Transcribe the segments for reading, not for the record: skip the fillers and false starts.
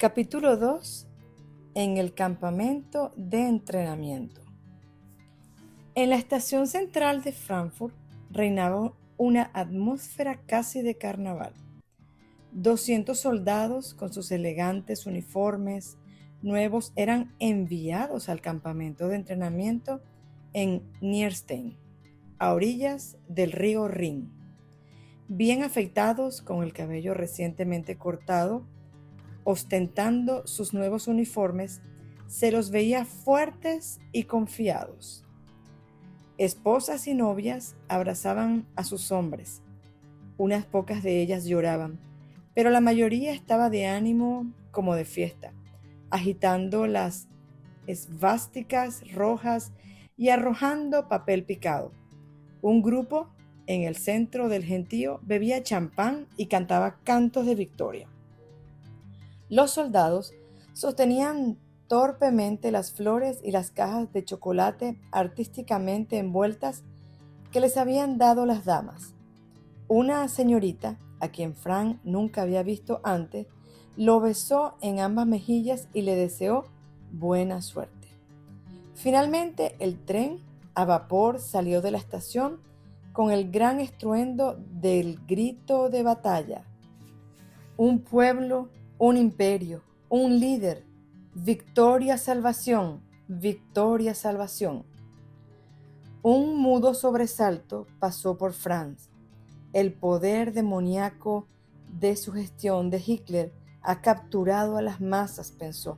Capítulo 2. En el campamento de entrenamiento. En la estación central de Frankfurt reinaba una atmósfera casi de carnaval. 200 soldados con sus elegantes uniformes nuevos eran enviados al campamento de entrenamiento en Nierstein, a orillas del río Rin. Bien afeitados, con el cabello recientemente cortado, ostentando sus nuevos uniformes, se los veía fuertes y confiados. Esposas y novias abrazaban a sus hombres. Unas pocas de ellas lloraban, pero la mayoría estaba de ánimo como de fiesta, agitando las esvásticas rojas y arrojando papel picado. Un grupo en el centro del gentío bebía champán y cantaba cantos de victoria. Los soldados sostenían torpemente las flores y las cajas de chocolate artísticamente envueltas que les habían dado las damas. Una señorita, a quien Frank nunca había visto antes, lo besó en ambas mejillas y le deseó buena suerte. Finalmente, el tren a vapor salió de la estación con el gran estruendo del grito de batalla. Un pueblo, un imperio, un líder, victoria, salvación, victoria, salvación. Un mudo sobresalto pasó por Franz. El poder demoníaco de sugestión de Hitler ha capturado a las masas, pensó.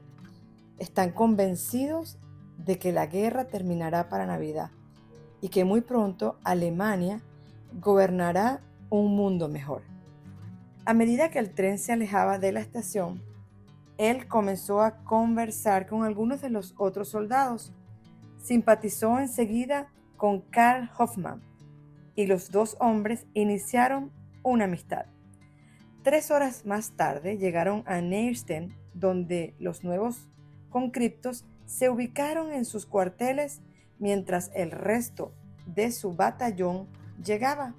Están convencidos de que la guerra terminará para Navidad y que muy pronto Alemania gobernará un mundo mejor. A medida que el tren se alejaba de la estación, él comenzó a conversar con algunos de los otros soldados. Simpatizó enseguida con Karl Hoffmann y los dos hombres iniciaron una amistad. 3 horas más tarde llegaron a Nierstein, donde los nuevos conscriptos se ubicaron en sus cuarteles mientras el resto de su batallón llegaba.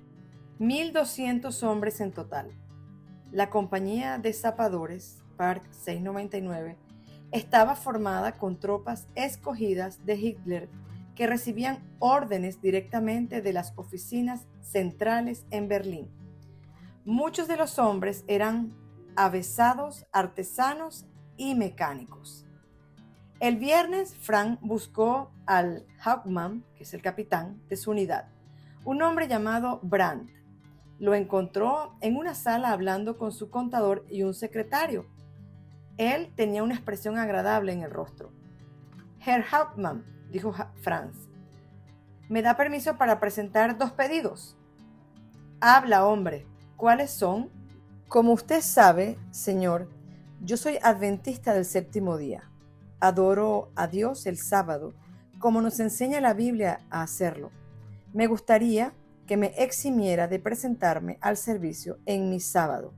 1.200 hombres en total. La compañía de zapadores, Park 699, estaba formada con tropas escogidas de Hitler que recibían órdenes directamente de las oficinas centrales en Berlín. Muchos de los hombres eran avesados, artesanos y mecánicos. El viernes, Frank buscó al Hauptmann, que es el capitán de su unidad, un hombre llamado Brandt. Lo encontró en una sala hablando con su contador y un secretario. Él tenía una expresión agradable en el rostro. Herr Hauptmann, dijo Franz, ¿me da permiso para presentar 2 pedidos? Habla, hombre. ¿Cuáles son? Como usted sabe, señor, yo soy adventista del 7º día. Adoro a Dios el sábado, como nos enseña la Biblia a hacerlo. Me gustaría que me eximiera de presentarme al servicio en mi sábado.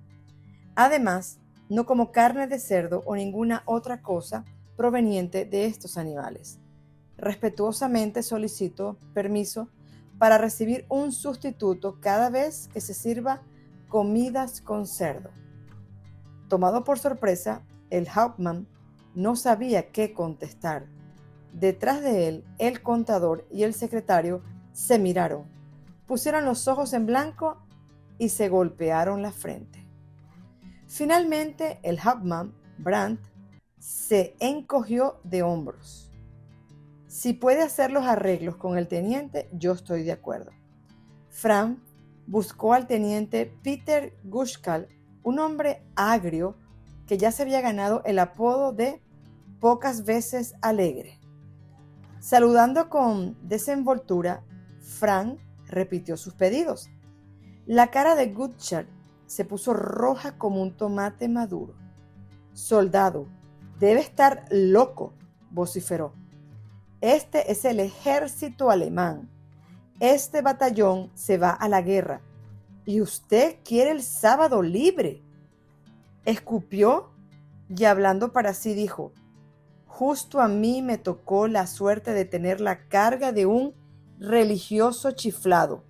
Además, no como carne de cerdo o ninguna otra cosa proveniente de estos animales. Respetuosamente solicito permiso para recibir un sustituto cada vez que se sirva comidas con cerdo. Tomado por sorpresa, el Hauptmann no sabía qué contestar. Detrás de él, el contador y el secretario se miraron, pusieron los ojos en blanco y se golpearon la frente. Finalmente, el Hauptmann, Brandt, se encogió de hombros. Si puede hacer los arreglos con el teniente, yo estoy de acuerdo. Frank buscó al teniente Peter Guschkal, un hombre agrio que ya se había ganado el apodo de pocas veces alegre. Saludando con desenvoltura, Frank repitió sus pedidos. La cara de Guschkal se puso roja como un tomate maduro. Soldado, debe estar loco, vociferó. Este es el ejército alemán. Este batallón se va a la guerra. ¿Y usted quiere el sábado libre? Escupió y hablando para sí dijo, justo a mí me tocó la suerte de tener la carga de un religioso chiflado.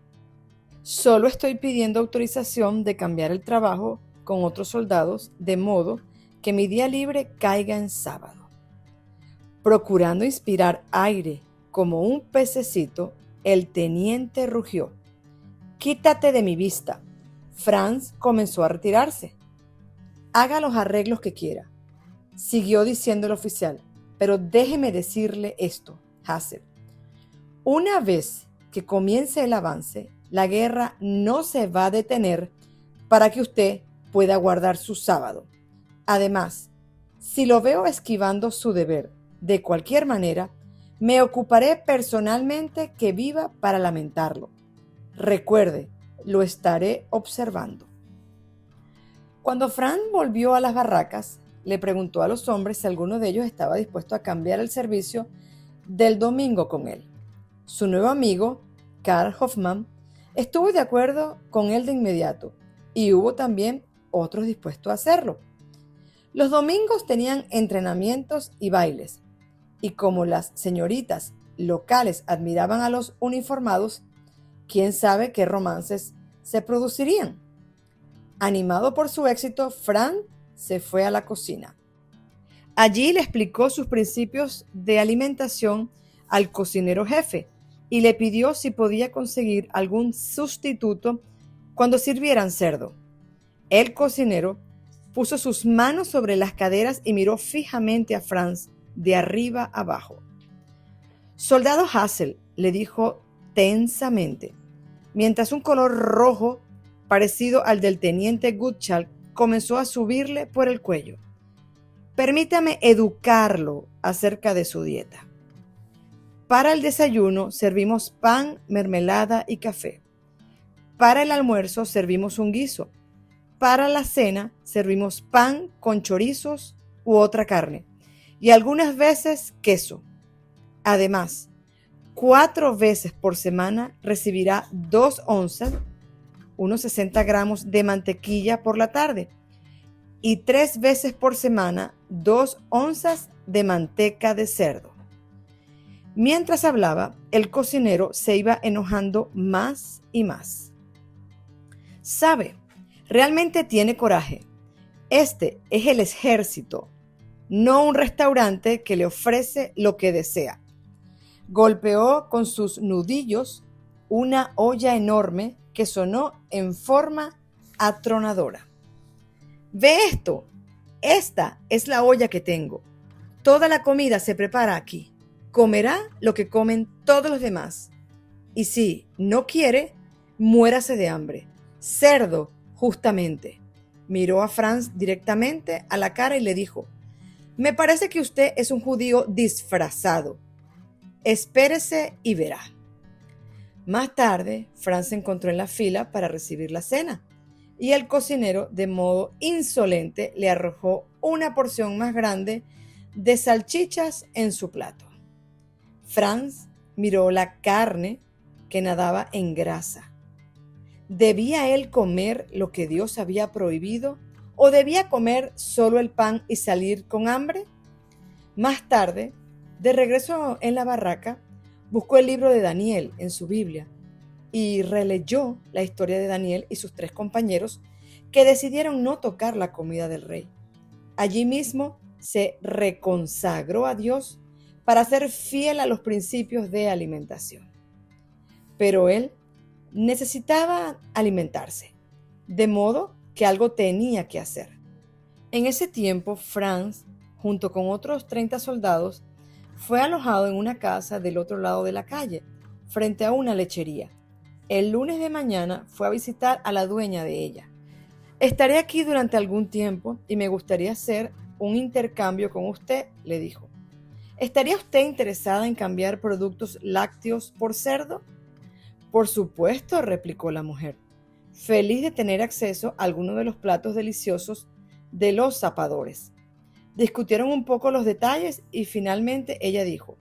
Solo estoy pidiendo autorización de cambiar el trabajo con otros soldados, de modo que mi día libre caiga en sábado. Procurando inspirar aire como un pececito, el teniente rugió: «Quítate de mi vista». Franz comenzó a retirarse. «Haga los arreglos que quiera», siguió diciendo el oficial, «pero déjeme decirle esto, Hassel. Una vez que comience el avance, la guerra no se va a detener para que usted pueda guardar su sábado. Además, si lo veo esquivando su deber de cualquier manera, me ocuparé personalmente que viva para lamentarlo. Recuerde, lo estaré observando». Cuando Franz volvió a las barracas, le preguntó a los hombres si alguno de ellos estaba dispuesto a cambiar el servicio del domingo con él. Su nuevo amigo, Karl Hoffmann, estuvo de acuerdo con él de inmediato, y hubo también otros dispuestos a hacerlo. Los domingos tenían entrenamientos y bailes, y como las señoritas locales admiraban a los uniformados, quién sabe qué romances se producirían. Animado por su éxito, Franz se fue a la cocina. Allí le explicó sus principios de alimentación al cocinero jefe y le pidió si podía conseguir algún sustituto cuando sirvieran cerdo. El cocinero puso sus manos sobre las caderas y miró fijamente a Franz de arriba abajo. «Soldado Hassel», le dijo tensamente, mientras un color rojo parecido al del teniente Gottschalk comenzó a subirle por el cuello. «Permítame educarlo acerca de su dieta. Para el desayuno servimos pan, mermelada y café. Para el almuerzo servimos un guiso. Para la cena servimos pan con chorizos u otra carne y algunas veces queso. Además, 4 veces por semana recibirá 2 onzas, unos 60 gramos de mantequilla por la tarde, y 3 veces por semana 2 onzas de manteca de cerdo». Mientras hablaba, el cocinero se iba enojando más y más. «Sabe, realmente tiene coraje. Este es el ejército, no un restaurante que le ofrece lo que desea». Golpeó con sus nudillos una olla enorme que sonó en forma atronadora. «¿Ve esto? Esta es la olla que tengo. Toda la comida se prepara aquí. Comerá lo que comen todos los demás. Y si no quiere, muérase de hambre. Cerdo, justamente». Miró a Franz directamente a la cara y le dijo: «Me parece que usted es un judío disfrazado. Espérese y verá». Más tarde, Franz se encontró en la fila para recibir la cena, y el cocinero, de modo insolente, le arrojó una porción más grande de salchichas en su plato. Franz miró la carne que nadaba en grasa. ¿Debía él comer lo que Dios había prohibido o debía comer solo el pan y salir con hambre? Más tarde, de regreso en la barraca, buscó el libro de Daniel en su Biblia y releyó la historia de Daniel y sus 3 compañeros que decidieron no tocar la comida del rey. Allí mismo se reconsagró a Dios para ser fiel a los principios de alimentación. Pero él necesitaba alimentarse, de modo que algo tenía que hacer. En ese tiempo, Franz, junto con otros 30 soldados, fue alojado en una casa del otro lado de la calle, frente a una lechería. El lunes de mañana fue a visitar a la dueña de ella. «Estaré aquí durante algún tiempo y me gustaría hacer un intercambio con usted», le dijo. «¿Estaría usted interesada en cambiar productos lácteos por cerdo?» «Por supuesto», replicó la mujer, feliz de tener acceso a alguno de los platos deliciosos de los zapadores. Discutieron un poco los detalles y finalmente ella dijo: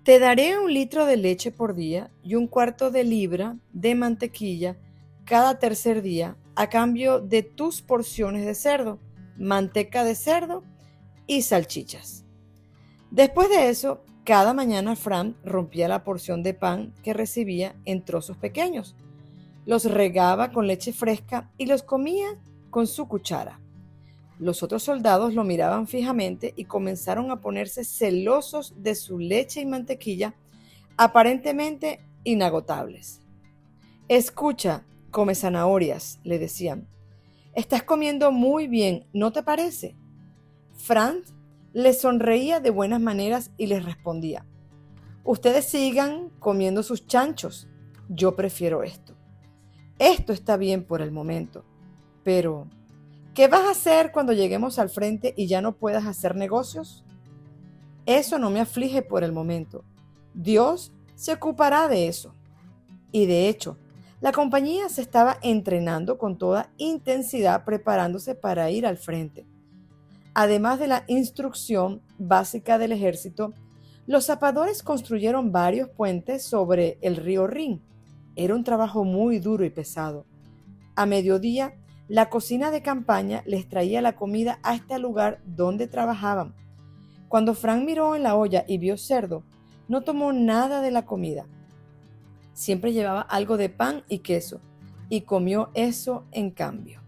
«Te daré 1 litro de leche por día y 1/4 de libra de mantequilla cada tercer día a cambio de tus porciones de cerdo, manteca de cerdo y salchichas». Después de eso, cada mañana Franz rompía la porción de pan que recibía en trozos pequeños, los regaba con leche fresca y los comía con su cuchara. Los otros soldados lo miraban fijamente y comenzaron a ponerse celosos de su leche y mantequilla, aparentemente inagotables. Escucha, come zanahorias, le decían. Estás comiendo muy bien, ¿no te parece? Franz les sonreía de buenas maneras y les respondía: ustedes sigan comiendo sus chanchos, yo prefiero esto. Esto está bien por el momento, pero ¿qué vas a hacer cuando lleguemos al frente y ya no puedas hacer negocios? Eso no me aflige por el momento. Dios se ocupará de eso. Y de hecho, la compañía se estaba entrenando con toda intensidad preparándose para ir al frente. Además de la instrucción básica del ejército, los zapadores construyeron varios puentes sobre el río Rin. Era un trabajo muy duro y pesado. A mediodía, la cocina de campaña les traía la comida hasta el lugar donde trabajaban. Cuando Frank miró en la olla y vio cerdo, no tomó nada de la comida. Siempre llevaba algo de pan y queso, y comió eso en cambio.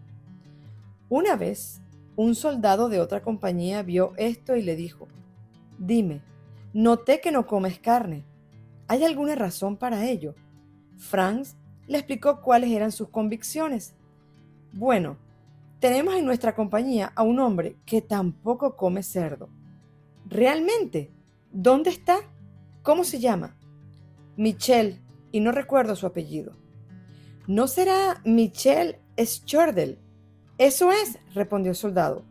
Una vez, un soldado de otra compañía vio esto y le dijo: dime, noté que no comes carne. ¿Hay alguna razón para ello? Franz le explicó cuáles eran sus convicciones. Bueno, tenemos en nuestra compañía a un hombre que tampoco come cerdo. ¿Realmente? ¿Dónde está? ¿Cómo se llama? Michel, y no recuerdo su apellido. ¿No será Michel Schordel? Eso es, respondió el soldado.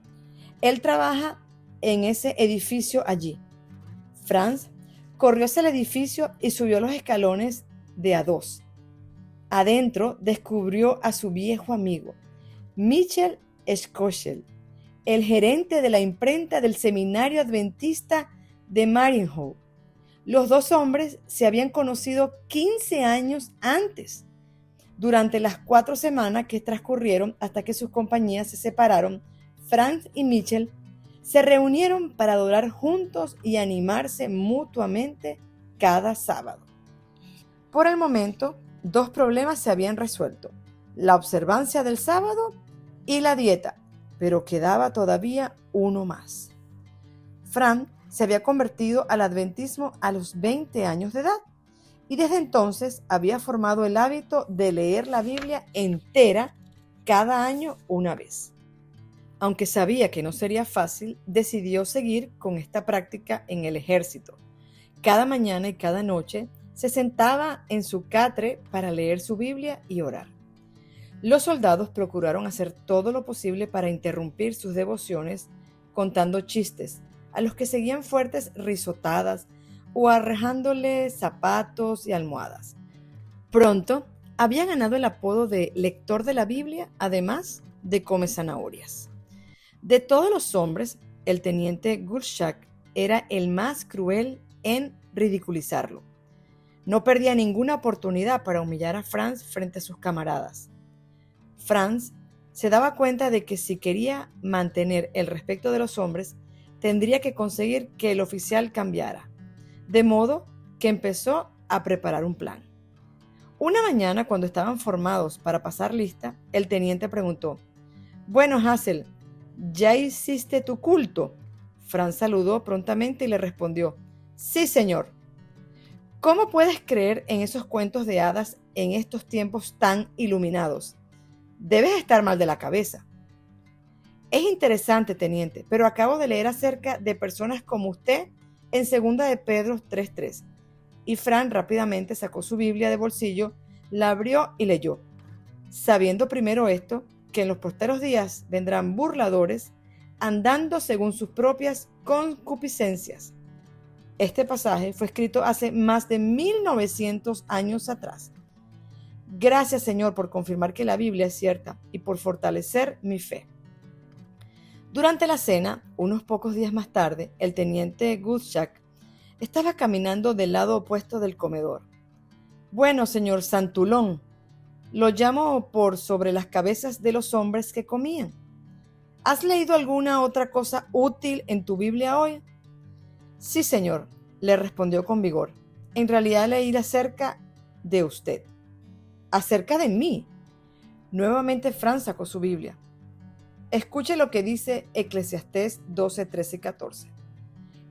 Él trabaja en ese edificio allí. Franz corrió hacia el edificio y subió los escalones de a dos. Adentro descubrió a su viejo amigo, Michel Schoschel, el gerente de la imprenta del Seminario Adventista de Marienhof. Los dos hombres se habían conocido 15 años antes. Durante las 4 semanas que transcurrieron hasta que sus compañías se separaron, Franz y Michel se reunieron para adorar juntos y animarse mutuamente cada sábado. Por el momento, 2 problemas se habían resuelto: la observancia del sábado y la dieta, pero quedaba todavía uno más. Franz se había convertido al adventismo a los 20 años de edad y desde entonces había formado el hábito de leer la Biblia entera cada año una vez. Aunque sabía que no sería fácil, decidió seguir con esta práctica en el ejército. Cada mañana y cada noche se sentaba en su catre para leer su Biblia y orar. Los soldados procuraron hacer todo lo posible para interrumpir sus devociones contando chistes, a los que seguían fuertes risotadas o arrejándole zapatos y almohadas. Pronto había ganado el apodo de lector de la Biblia, además de come zanahorias. De todos los hombres, el teniente Gurshak era el más cruel en ridiculizarlo. No perdía ninguna oportunidad para humillar a Franz frente a sus camaradas. Franz se daba cuenta de que si quería mantener el respeto de los hombres, tendría que conseguir que el oficial cambiara. De modo que empezó a preparar un plan. Una mañana, cuando estaban formados para pasar lista, el teniente preguntó: bueno, Hassel, ¿ya hiciste tu culto? Franz saludó prontamente y le respondió: sí, señor. ¿Cómo puedes creer en esos cuentos de hadas en estos tiempos tan iluminados? Debes estar mal de la cabeza. Es interesante, teniente, pero acabo de leer acerca de personas como usted en 2 de Pedro 3:3. Y Franz rápidamente sacó su Biblia de bolsillo, la abrió y leyó: sabiendo primero esto, que en los posteros días vendrán burladores, andando según sus propias concupiscencias. Este pasaje fue escrito hace más de 1900 años atrás. Gracias, Señor, por confirmar que la Biblia es cierta y por fortalecer mi fe. Durante la cena, unos pocos días más tarde, el teniente Gutschak estaba caminando del lado opuesto del comedor. Bueno, señor Santulón, lo llamo por sobre las cabezas de los hombres que comían. ¿Has leído alguna otra cosa útil en tu Biblia hoy? Sí, señor, le respondió con vigor. En realidad leí acerca de usted. ¿Acerca de mí? Nuevamente Franz sacó su Biblia. Escuche lo que dice Eclesiastés 12, 13 y 14.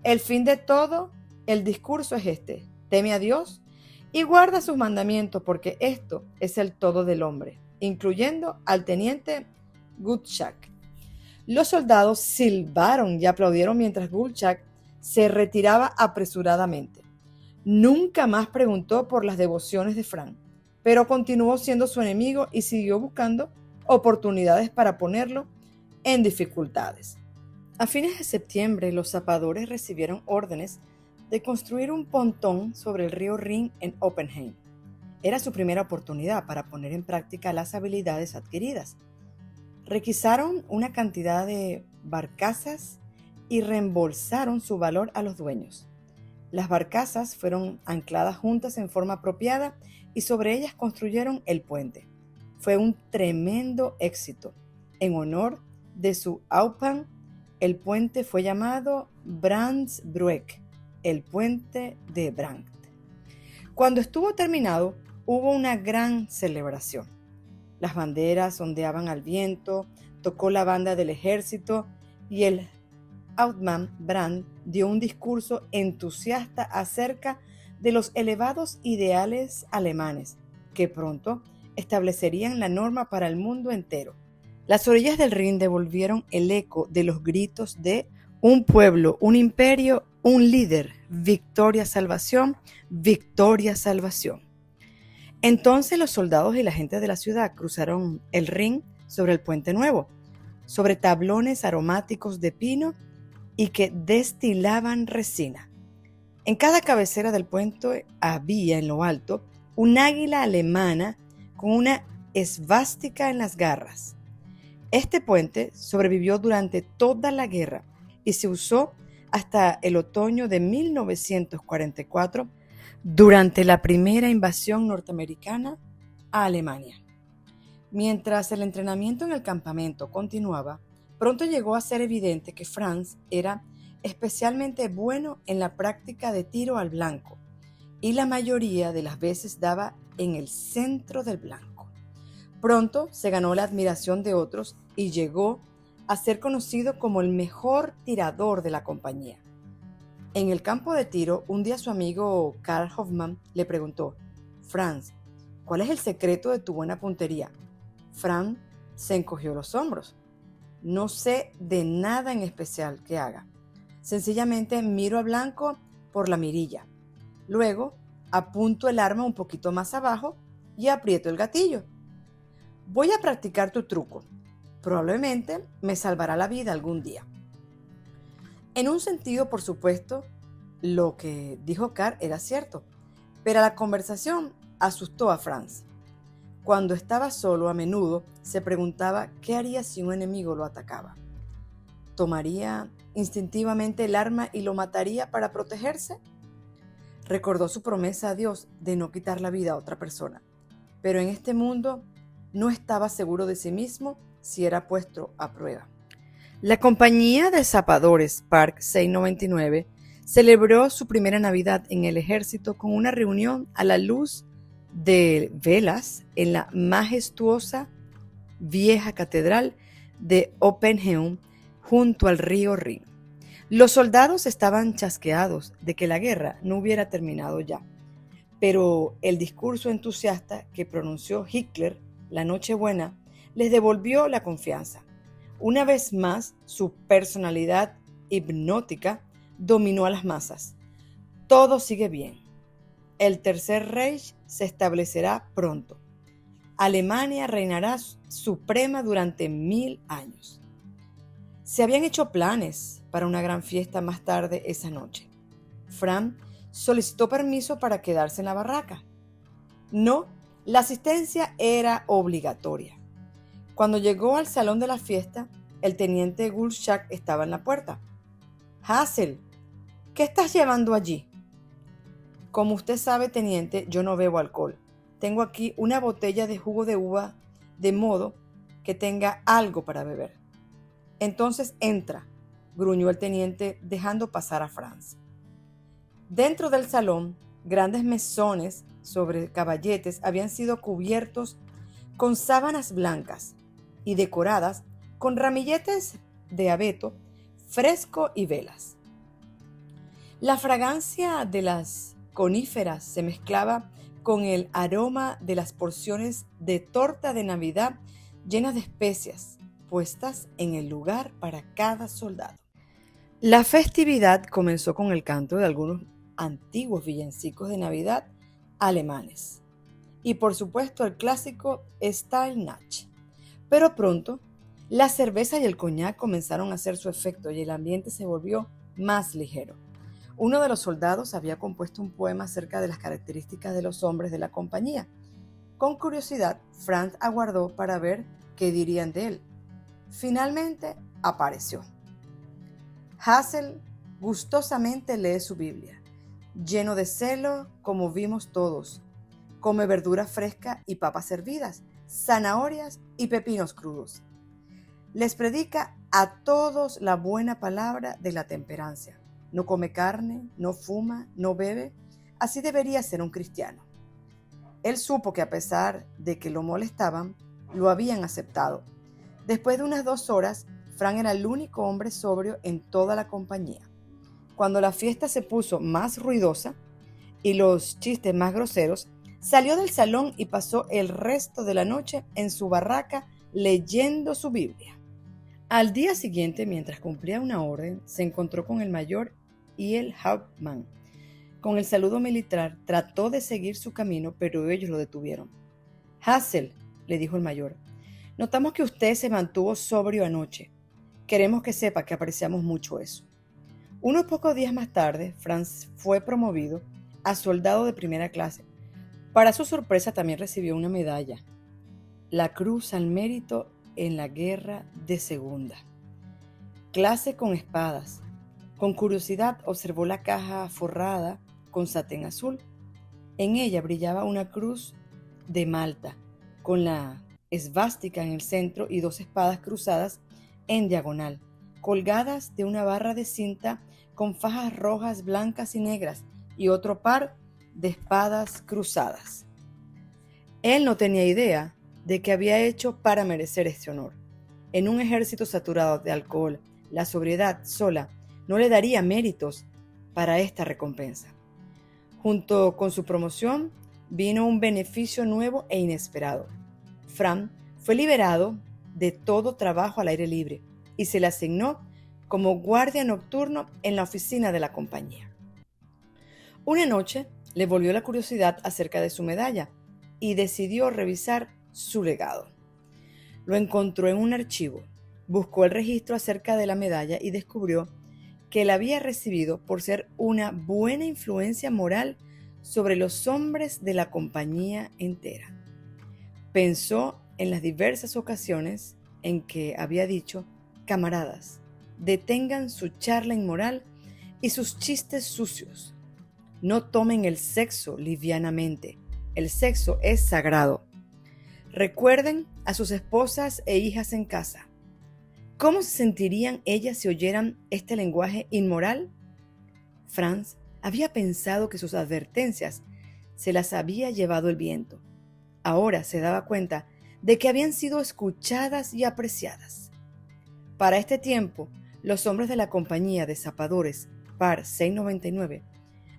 El fin de todo el discurso es este: teme a Dios y guarda sus mandamientos, porque esto es el todo del hombre, incluyendo al teniente Gutschak. Los soldados silbaron y aplaudieron mientras Gutschak se retiraba apresuradamente. Nunca más preguntó por las devociones de Frank, pero continuó siendo su enemigo y siguió buscando oportunidades para ponerlo en dificultades. A fines de septiembre, los zapadores recibieron órdenes de construir un pontón sobre el río Rin en Oppenheim. Era su primera oportunidad para poner en práctica las habilidades adquiridas. Requisaron una cantidad de barcazas y reembolsaron su valor a los dueños. Las barcazas fueron ancladas juntas en forma apropiada y sobre ellas construyeron el puente. Fue un tremendo éxito. En honor de su Aupan, el puente fue llamado Brandsbroek, el puente de Brandt. Cuando estuvo terminado, hubo una gran celebración. Las banderas ondeaban al viento, tocó la banda del ejército y el Hauptmann Brandt dio un discurso entusiasta acerca de los elevados ideales alemanes que pronto establecerían la norma para el mundo entero. Las orillas del Rin devolvieron el eco de los gritos de un pueblo, un imperio, un líder, victoria, salvación, victoria, salvación. Entonces los soldados y la gente de la ciudad cruzaron el Rin sobre el puente nuevo, sobre tablones aromáticos de pino y que destilaban resina. En cada cabecera del puente había en lo alto un águila alemana con una esvástica en las garras. Este puente sobrevivió durante toda la guerra y se usó hasta el otoño de 1944 durante la primera invasión norteamericana a Alemania. Mientras el entrenamiento en el campamento continuaba, pronto llegó a ser evidente que Franz era especialmente bueno en la práctica de tiro al blanco y la mayoría de las veces daba en el centro del blanco. Pronto se ganó la admiración de otros y llegó a ser conocido como el mejor tirador de la compañía. En el campo de tiro, un día su amigo Karl Hoffmann le preguntó: Franz, ¿cuál es el secreto de tu buena puntería? Franz se encogió los hombros. No sé de nada en especial que haga. Sencillamente miro al blanco por la mirilla. Luego apunto el arma un poquito más abajo y aprieto el gatillo. Voy a practicar tu truco. Probablemente me salvará la vida algún día. En un sentido, por supuesto, lo que dijo Karl era cierto, pero la conversación asustó a Franz. Cuando estaba solo, a menudo se preguntaba qué haría si un enemigo lo atacaba. ¿Tomaría instintivamente el arma y lo mataría para protegerse? Recordó su promesa a Dios de no quitar la vida a otra persona, pero en este mundo no estaba seguro de sí mismo si era puesto a prueba. La compañía de zapadores Park 699 celebró su primera Navidad en el ejército con una reunión a la luz de velas en la majestuosa vieja catedral de Oppenheim junto al río Rin. Los soldados estaban chasqueados de que la guerra no hubiera terminado ya, pero el discurso entusiasta que pronunció Hitler la Nochebuena les devolvió la confianza. Una vez más, su personalidad hipnótica dominó a las masas. Todo sigue bien. El Tercer Reich se establecerá pronto. Alemania reinará suprema durante 1000 años. Se habían hecho planes para una gran fiesta más tarde esa noche. Franz solicitó permiso para quedarse en la barraca. No, la asistencia era obligatoria. Cuando llegó al salón de la fiesta, el teniente Gutschak estaba en la puerta. «Hassel, ¿qué estás llevando allí?» «Como usted sabe, teniente, yo no bebo alcohol. Tengo aquí una botella de jugo de uva, de modo que tenga algo para beber». «Entonces entra», gruñó el teniente, dejando pasar a Franz. Dentro del salón, grandes mesones sobre caballetes habían sido cubiertos con sábanas blancas y decoradas con ramilletes de abeto fresco y velas. La fragancia de las coníferas se mezclaba con el aroma de las porciones de torta de Navidad llenas de especias, puestas en el lugar para cada soldado. La festividad comenzó con el canto de algunos antiguos villancicos de Navidad alemanes y por supuesto el clásico Stille Nacht. Pero pronto la cerveza y el coñac comenzaron a hacer su efecto y el ambiente se volvió más ligero. Uno de los soldados había compuesto un poema acerca de las características de los hombres de la compañía. Con curiosidad, Franz aguardó para ver qué dirían de él. Finalmente apareció. Hassel gustosamente lee su Biblia, lleno de celo como vimos todos. Come verdura fresca y papas hervidas, zanahorias y pepinos crudos. Les predica a todos la buena palabra de la temperancia. No come carne, no fuma, no bebe. Así debería ser un cristiano. Él supo que a pesar de que lo molestaban, lo habían aceptado. Después de unas 2 horas, Frank era el único hombre sobrio en toda la compañía. Cuando la fiesta se puso más ruidosa y los chistes más groseros, salió del salón y pasó el resto de la noche en su barraca leyendo su Biblia. Al día siguiente, mientras cumplía una orden, se encontró con el mayor y el Hauptmann. Con el saludo militar, trató de seguir su camino, pero ellos lo detuvieron. Hassel, le dijo el mayor, notamos que usted se mantuvo sobrio anoche. Queremos que sepa que apreciamos mucho eso. Unos pocos días más tarde, Franz fue promovido a soldado de primera clase. Para su sorpresa también recibió una medalla, la Cruz al Mérito en la Guerra de Segunda. Clase con espadas. Con curiosidad observó la caja forrada con satén azul. En ella brillaba una cruz de Malta, con la esvástica en el centro y 2 espadas cruzadas en diagonal, colgadas de una barra de cinta con fajas rojas, blancas y negras, y otro par de espadas cruzadas. Él no tenía idea de qué había hecho para merecer este honor. En un ejército saturado de alcohol, la sobriedad sola no le daría méritos para esta recompensa. Junto con su promoción vino un beneficio nuevo e inesperado. Franz fue liberado de todo trabajo al aire libre y se le asignó como guardia nocturno en la oficina de la compañía. Una noche le volvió la curiosidad acerca de su medalla y decidió revisar su legado. Lo encontró en un archivo, buscó el registro acerca de la medalla y descubrió que la había recibido por ser una buena influencia moral sobre los hombres de la compañía entera. Pensó en las diversas ocasiones en que había dicho: camaradas, detengan su charla inmoral y sus chistes sucios. No tomen el sexo livianamente. El sexo es sagrado. Recuerden a sus esposas e hijas en casa. ¿Cómo se sentirían ellas si oyeran este lenguaje inmoral? Franz había pensado que sus advertencias se las había llevado el viento. Ahora se daba cuenta de que habían sido escuchadas y apreciadas. Para este tiempo, los hombres de la compañía de zapadores Par 699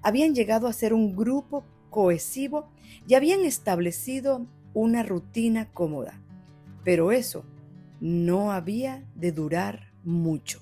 habían llegado a ser un grupo cohesivo y habían establecido una rutina cómoda. Pero eso no había de durar mucho.